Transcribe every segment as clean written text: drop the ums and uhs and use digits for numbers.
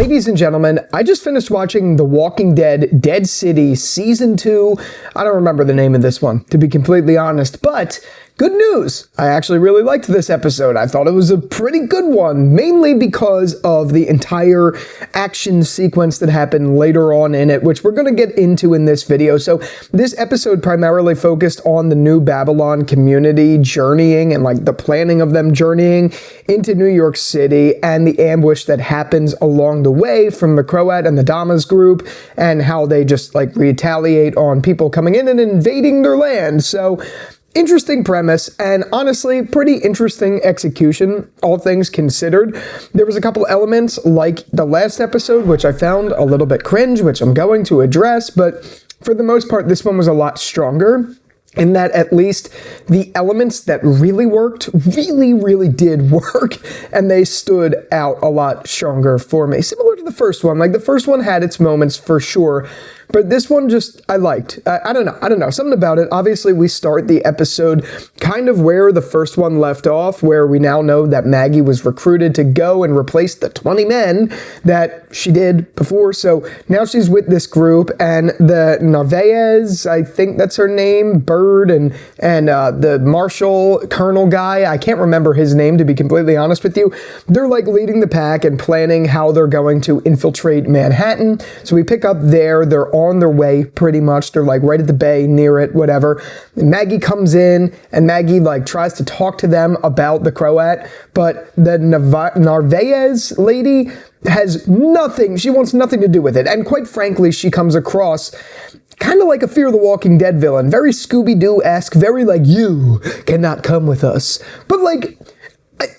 Ladies and gentlemen, I just finished watching The Walking Dead Dead City Season 2. I don't remember the name of this one, to be completely honest, but good news! I actually really liked this episode. I thought it was a pretty good one, mainly because of the entire action sequence that happened later on in it, which we're going to get into in this video. So this episode primarily focused on the New Babylon community journeying and like the planning of them journeying into New York City and the ambush that happens along the way from the Croat and the Dama's group and how they just like retaliate on people coming in and invading their land. So interesting premise, and honestly, pretty interesting execution, all things considered. There was a couple elements, like the last episode, which I found a little bit cringe, which I'm going to address, but for the most part, this one was a lot stronger, in that at least the elements that really worked, really did work, and they stood out a lot stronger for me. Similar to the first one. Like, the first one had its moments for sure, but this one just, I liked. I don't know. Something about it. Obviously, we start the episode kind of where the first one left off, where we now know that Maggie was recruited to go and replace the 20 men that she did before. So now she's with this group, and the Narvaez, I think that's her name, Bird, and the Marshal Colonel guy, I can't remember his name, to be completely honest with you. They're like leading the pack and planning how they're going to infiltrate Manhattan. So we pick up there. They're on their way pretty much. They're like right at the bay, near it, whatever. And Maggie comes in, and Maggie like tries to talk to them about the Croat, but the Narvaez lady has nothing. She wants nothing to do with it. And quite frankly, she comes across kind of like a Fear the Walking Dead villain. Very Scooby-Doo-esque, very like, you cannot come with us. But like,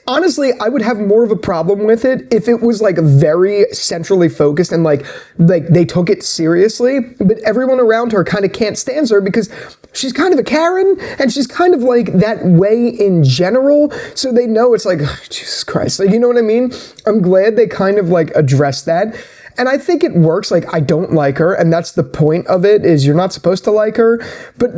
honestly, I would have more of a problem with it if it was like very centrally focused and like they took it seriously, but everyone around her kind of can't stand her because she's kind of a Karen and she's kind of like that way in general. So they know it's like, oh, Jesus Christ. Like, you know what I mean? I'm glad they kind of like addressed that. And I think it works. Like, I don't like her, and that's the point of it, is you're not supposed to like her. But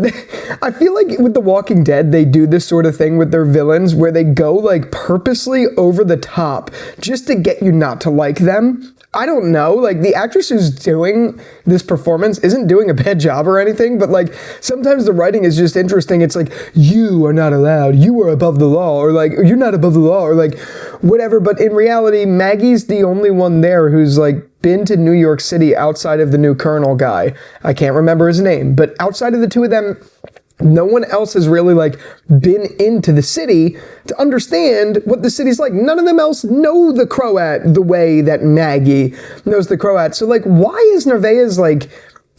I feel like with The Walking Dead, they do this sort of thing with their villains where they go like purposely over the top just to get you not to like them. I don't know, like the actress who's doing this performance isn't doing a bad job or anything, but like sometimes the writing is just interesting. It's like, you are not allowed, you are above the law, or like, you're not above the law, or like whatever. But in reality, Maggie's the only one there who's like been to New York City outside of the new Colonel guy. I can't remember his name, but outside of the two of them, no one else has really like been into the city to understand what the city's like. None of them else know the Croat the way that Maggie knows the Croat. So like, why is Narvaez like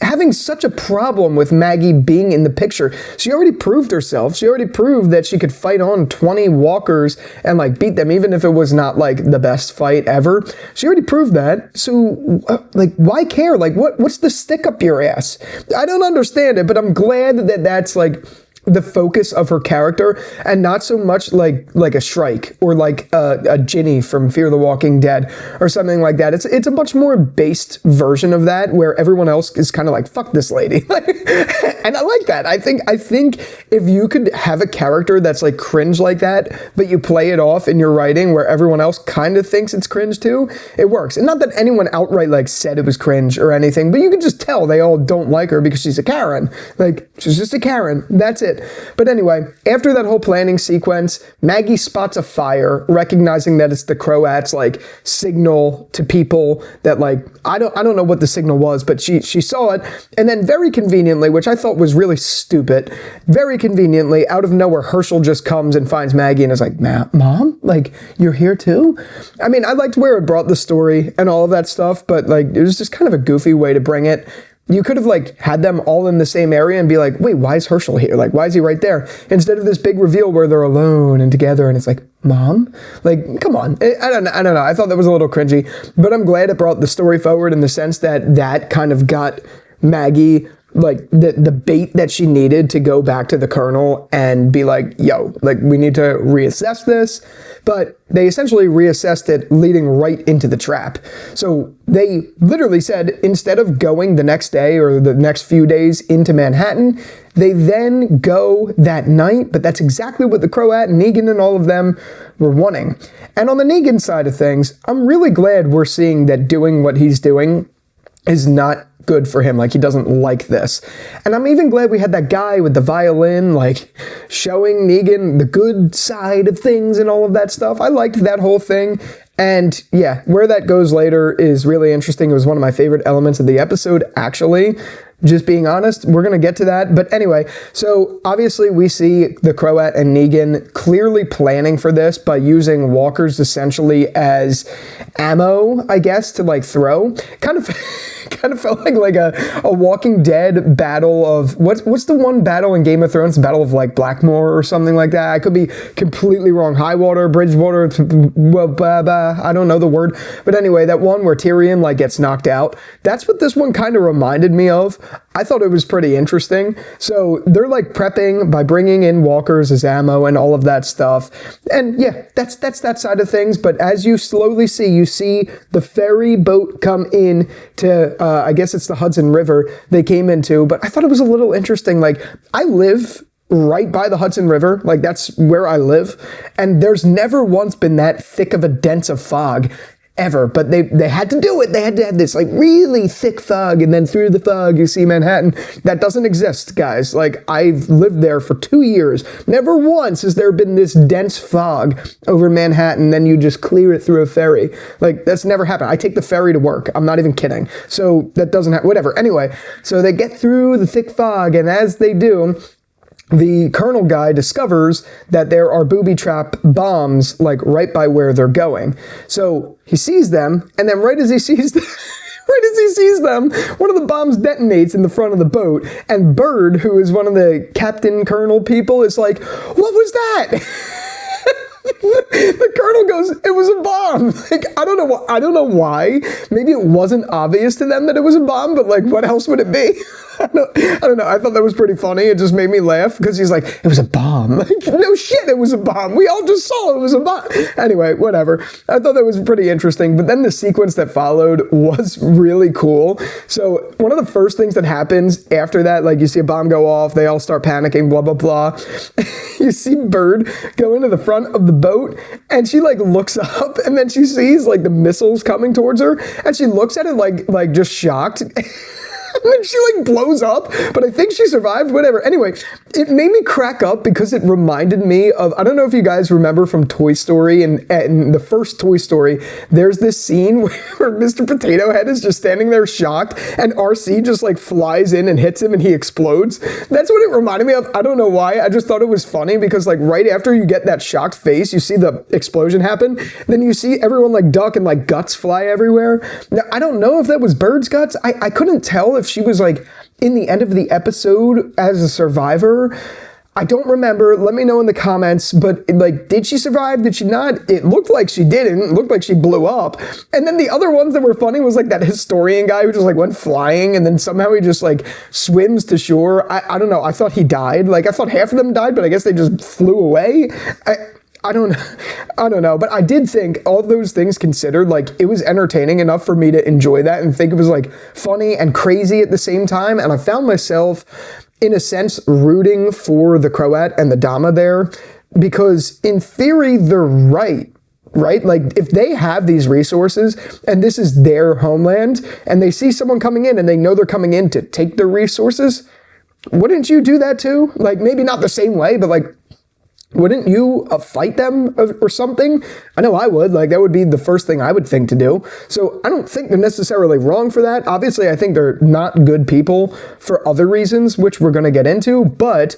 having such a problem with Maggie being in the picture? She already proved herself. She already proved that she could fight on 20 walkers and like beat them, even if it was not like the best fight ever. She already proved that. So like, why care? Like, what's the stick up your ass? I don't understand it, but I'm glad that that's like the focus of her character, and not so much like a Shrike or like a Ginny from Fear the Walking Dead or something like that. It's a much more based version of that, where everyone else is kind of like, fuck this lady. And I like that. I think if you could have a character that's like cringe like that, but you play it off in your writing where everyone else kind of thinks it's cringe too, it works. And not that anyone outright like said it was cringe or anything, but you can just tell they all don't like her because she's a Karen. Like, she's just a Karen. That's it. But anyway, after that whole planning sequence, Maggie spots a fire, recognizing that it's the Croat's like signal to people that like, I don't know what the signal was, but she saw it. And then very conveniently, which I thought was really stupid, very conveniently, out of nowhere, Herschel just comes and finds Maggie and is like, Mom, like, you're here too? I mean, I liked where it brought the story and all of that stuff, but like, it was just kind of a goofy way to bring it. You could have like had them all in the same area and be like, wait, why is Herschel here? Like, why is he right there? Instead of this big reveal where they're alone and together and it's like, Mom? Like, come on. I don't know. I thought that was a little cringy, but I'm glad it brought the story forward in the sense that that kind of got Maggie like the bait that she needed to go back to the Colonel and be like, yo, like we need to reassess this. But they essentially reassessed it, leading right into the trap. So they literally said, instead of going the next day or the next few days into Manhattan, they then go that night. But that's exactly what the Croat and Negan and all of them were wanting. And on the Negan side of things, I'm really glad we're seeing that doing what he's doing is not good for him. Like, he doesn't like this. And I'm even glad we had that guy with the violin, like, showing Negan the good side of things and all of that stuff. I liked that whole thing. And yeah, where that goes later is really interesting. It was one of my favorite elements of the episode, actually. Just being honest, we're going to get to that. But anyway, so obviously we see the Croat and Negan clearly planning for this by using walkers essentially as ammo, I guess, to like throw. Kind of felt like a Walking Dead battle of, what's the one battle in Game of Thrones? Battle of like Blackmore or something like that. I could be completely wrong. Highwater, Bridgewater, I don't know the word. But anyway, that one where Tyrion like gets knocked out. That's what this one kind of reminded me of. I thought it was pretty interesting. So they're like prepping by bringing in walkers as ammo and all of that stuff. And yeah, that's that side of things. But as you slowly see, you see the ferry boat come in to, I guess it's the Hudson River they came into. But I thought it was a little interesting. Like, I live right by the Hudson River. Like, that's where I live. And there's never once been that thick of a dense of fog ever, but they had to do it. They had to have this like really thick fog, and then through the fog you see Manhattan. That doesn't exist, guys. Like, I've lived there for 2 years. Never once has there been this dense fog over Manhattan, then you just clear it through a ferry. Like, that's never happened. I take the ferry to work. I'm not even kidding. So that doesn't happen. Whatever. Anyway, so they get through the thick fog, and as they do, the Colonel guy discovers that there are booby trap bombs like right by where they're going. So he sees them, and then right as he sees them, one of the bombs detonates in the front of the boat, and Bird, who is one of the Captain Colonel people, is like, "What was that?" The Colonel goes, "It was a bomb." Like, I don't know why. Maybe it wasn't obvious to them that it was a bomb, but like, what else would it be? I don't know. I thought that was pretty funny. It just made me laugh because he's like, "It was a bomb." Like, no shit, it was a bomb. We all just saw it was a bomb. Anyway, whatever. I thought that was pretty interesting. But then the sequence that followed was really cool. So one of the first things that happens after that, like, you see a bomb go off, they all start panicking, blah, blah, blah. You see Bird go into the front of the boat, and she like looks up, and then she sees like the missiles coming towards her, and she looks at it like just shocked. And then she like blows up, but I think she survived, whatever. Anyway, it made me crack up because it reminded me of, I don't know if you guys remember from Toy Story, and the first Toy Story, there's this scene where Mr. Potato Head is just standing there shocked, and RC just like flies in and hits him and he explodes. That's what it reminded me of. I don't know why. I just thought it was funny because like right after you get that shocked face, you see the explosion happen, then you see everyone like duck and like guts fly everywhere. Now, I don't know if that was Bird's guts. I couldn't tell if she was like in the end of the episode as a survivor. I don't remember. Let me know in the comments. But like, did she survive? Did she not? It looked like she didn't. It looked like she blew up. And then the other ones that were funny was like that historian guy who just like went flying, and then somehow he just like swims to shore. I don't know. I thought he died. Like, I thought half of them died, but I guess they just flew away. I don't know, but I did think, all those things considered, like, it was entertaining enough for me to enjoy that and think it was like funny and crazy at the same time. And I found myself, in a sense, rooting for the Croat and the Dama there, because in theory, they're right? Like, if they have these resources and this is their homeland and they see someone coming in and they know they're coming in to take their resources, wouldn't you do that too? Like, maybe not the same way, but like, wouldn't you fight them or something? I know I would. Like, that would be the first thing I would think to do. So I don't think they're necessarily wrong for that. Obviously, I think they're not good people for other reasons, which we're going to get into. But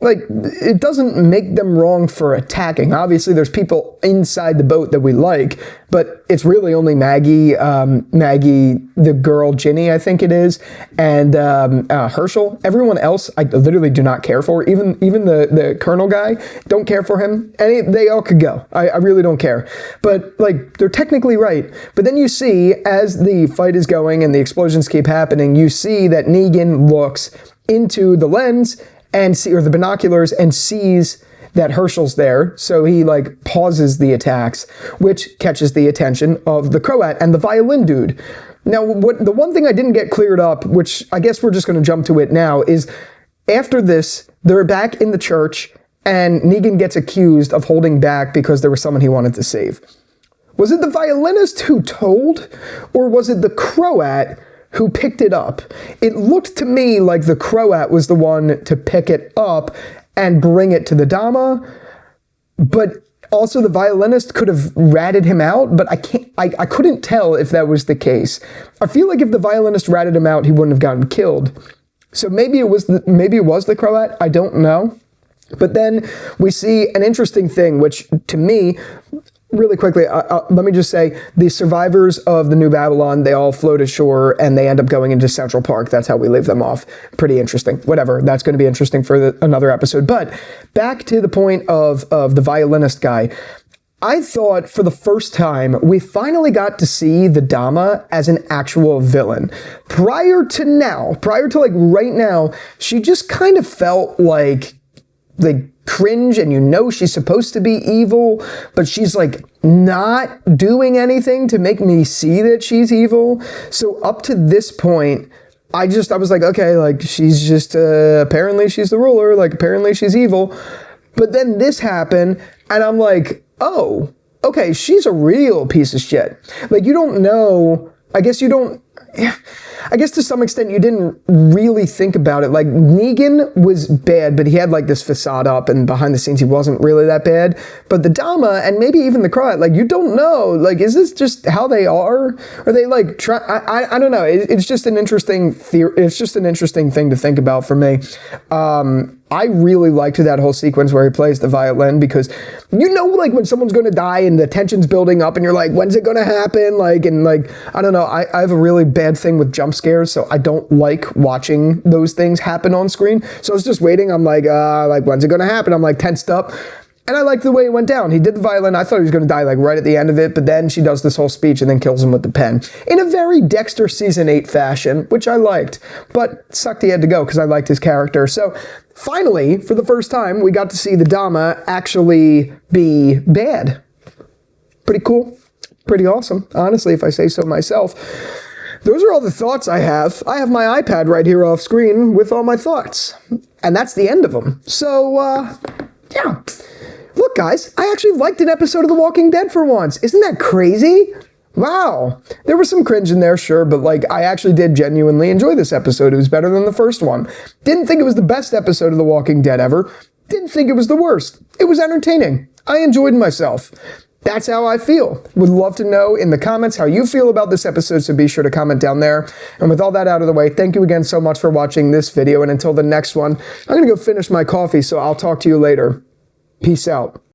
like, it doesn't make them wrong for attacking. Obviously, there's people inside the boat that we like, but it's really only Maggie, the girl, Ginny, I think it is, and Herschel. Everyone else, I literally do not care for. Even the Colonel guy, don't care for him. And they all could go. I really don't care. But, like, they're technically right. But then you see, as the fight is going and the explosions keep happening, you see that Negan looks into the lens or the binoculars, and sees that Herschel's there, so he like pauses the attacks, which catches the attention of the Croat and the violin dude. Now, the one thing I didn't get cleared up, which I guess we're just going to jump to it now, is after this, they're back in the church, and Negan gets accused of holding back because there was someone he wanted to save. Was it the violinist who told, or was it the Croat who picked it up? It looked to me like the Croat was the one to pick it up and bring it to the Dama, but also the violinist could have ratted him out, but I couldn't tell if that was the case. I feel like if the violinist ratted him out, he wouldn't have gotten killed. So maybe it was the Croat, I don't know. But then we see an interesting thing, which to me, really quickly, let me just say, the survivors of the New Babylon, they all float ashore and they end up going into Central Park. That's how we leave them off. Pretty interesting. Whatever. That's going to be interesting for another episode. But back to the point of the violinist guy. I thought for the first time, we finally got to see the Dama as an actual villain. Prior to like right now, she just kind of felt like cringe, and you know she's supposed to be evil, but she's like not doing anything to make me see that she's evil. So up to this point, I was like, okay, like she's just apparently she's the ruler, like apparently she's evil. But then this happened, and I'm like, oh, okay, she's a real piece of shit. Like, you don't know, I guess to some extent you didn't really think about it. Like, Negan was bad, but he had like this facade up, and behind the scenes he wasn't really that bad. But the Dama, and maybe even the Croat, like, you don't know, like, is this just how they are? Are they like, I don't know. It's just an interesting theory. It's just an interesting thing to think about for me. I really liked that whole sequence where he plays the violin, because you know, like, when someone's going to die and the tension's building up and you're like, when's it going to happen? Like, and like, I don't know. I have a really bad thing with jump scares, so I don't like watching those things happen on screen. So I was just waiting. I'm like, when's it going to happen? I'm like tensed up. And I liked the way it went down. He did the violin. I thought he was going to die like right at the end of it, but then she does this whole speech and then kills him with the pen in a very Dexter season 8 fashion, which I liked, but sucked he had to go because I liked his character. So finally, for the first time, we got to see the Dama actually be bad. Pretty cool. Pretty awesome, honestly, if I say so myself. Those are all the thoughts I have. I have my iPad right here off screen with all my thoughts, and that's the end of them. So, yeah. Look, guys, I actually liked an episode of The Walking Dead for once. Isn't that crazy? Wow. There was some cringe in there, sure, but like, I actually did genuinely enjoy this episode. It was better than the first one. Didn't think it was the best episode of The Walking Dead ever. Didn't think it was the worst. It was entertaining. I enjoyed myself. That's how I feel. Would love to know in the comments how you feel about this episode, so be sure to comment down there. And with all that out of the way, thank you again so much for watching this video, and until the next one, I'm going to go finish my coffee, so I'll talk to you later. Peace out.